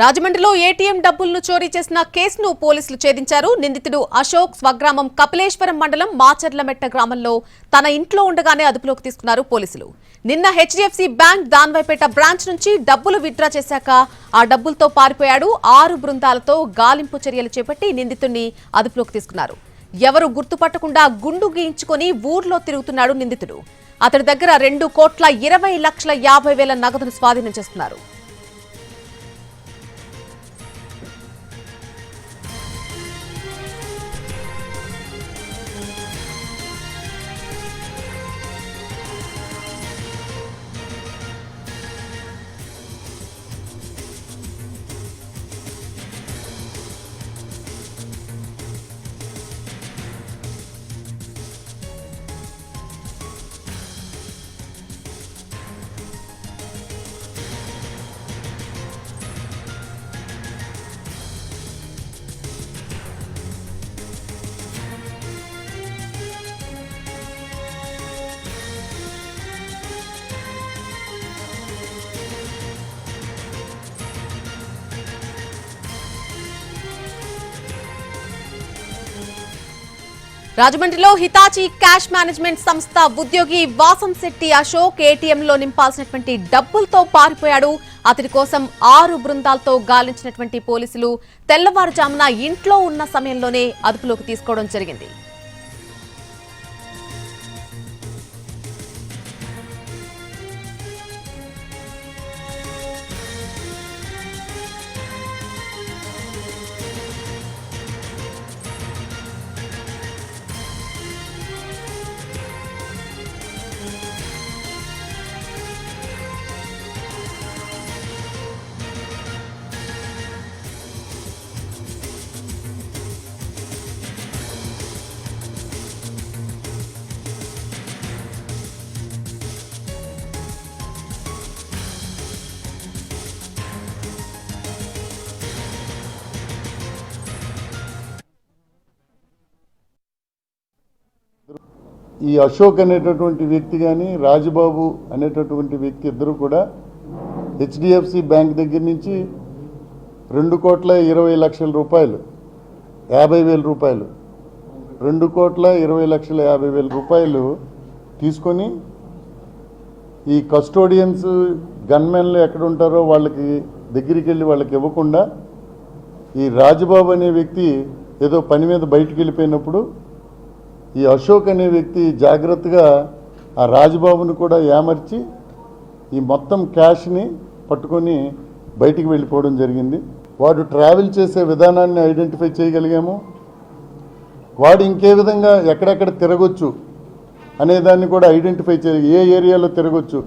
రాజమండ్రిలో ఏటీఎం డబ్బులను చోరీ చేసిన కేసును పోలీసులు ఛేదించారు. నిందితుడు అశోక్ స్వగ్రామం కపిలేశ్వరం మండలం మాచర్లమెట్ట గ్రామంలో తన ఇంట్లో ఉండగానే అదుపులోకి తీసుకున్నారు పోలీసులు. నిన్న హెచ్డిఎఫ్సి బ్యాంక్ దాన్వైపేట బ్రాంచ్ నుంచి డబ్బులు విత్డ్రా చేశాక ఆ డబ్బులతో పారిపోయాడు. 6 బృందాలతో గాలింపు చర్యలు చేపట్టి నిందితుడిని అదుపులోకి తీసుకున్నారు. ఎవరు గుర్తుపట్టకుండా గుండు గీయించుకొని ఊర్లో తిరుగుతున్నాడు నిందితుడు. అతడి దగ్గర 2,20,50,000 నగదును స్వాధీనం చేసుకున్నారు. రాజమండ్రిలో హితాచి క్యాష్ మేనేజ్మెంట్ సంస్థ ఉద్యోగి వాసంశెట్టి అశోక్ ఏటీఎంలో నింపాల్సినటువంటి డబ్బులతో పారిపోయాడు. అతడి కోసం 6 బృందాలతో గాలించినటువంటి పోలీసులు తెల్లవారుజామున ఇంట్లో ఉన్న సమయంలోనే అదుపులోకి తీసుకోవడం జరిగింది. ఈ అశోక్ అనేటటువంటి వ్యక్తి కానీ రాజబాబు అనేటటువంటి వ్యక్తి ఇద్దరు కూడా హెచ్డిఎఫ్సి బ్యాంక్ దగ్గర నుంచి 2,20,00,000 రూపాయలు 50,000 రూపాయలు 2,20,50,000 రూపాయలు తీసుకొని ఈ కస్టోడియన్స్ గన్మెన్లు ఎక్కడ ఉంటారో వాళ్ళకి దగ్గరికి వెళ్ళి వాళ్ళకి ఇవ్వకుండా ఈ రాజబాబు అనే వ్యక్తి ఏదో పని మీద బయటికి వెళ్ళిపోయినప్పుడు ఈ అశోక్ అనే వ్యక్తి జాగ్రత్తగా ఆ రాజబాబును కూడా ఏమర్చి ఈ మొత్తం క్యాష్ని పట్టుకొని బయటికి వెళ్ళిపోవడం జరిగింది. వాడు ట్రావెల్ చేసే విధానాన్ని ఐడెంటిఫై చేయగలిగాము. వాడు ఇంకే విధంగా ఎక్కడెక్కడ తిరగొచ్చు అనేదాన్ని కూడా ఐడెంటిఫై ఏ ఏరియాలో తిరగొచ్చు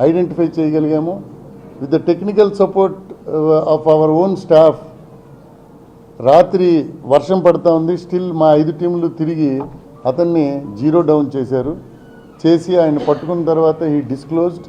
ఐడెంటిఫై చేయగలిగాము. With the technical support of our own staff రాత్రి వర్షం పడుతూ ఉంది. స్టిల్ మా 5 టీంలు తిరిగి అతన్ని జీరో డౌన్ చేశారు. చేసి ఆయన పట్టుకున్న తర్వాత ఈ డిస్క్లోజ్డ్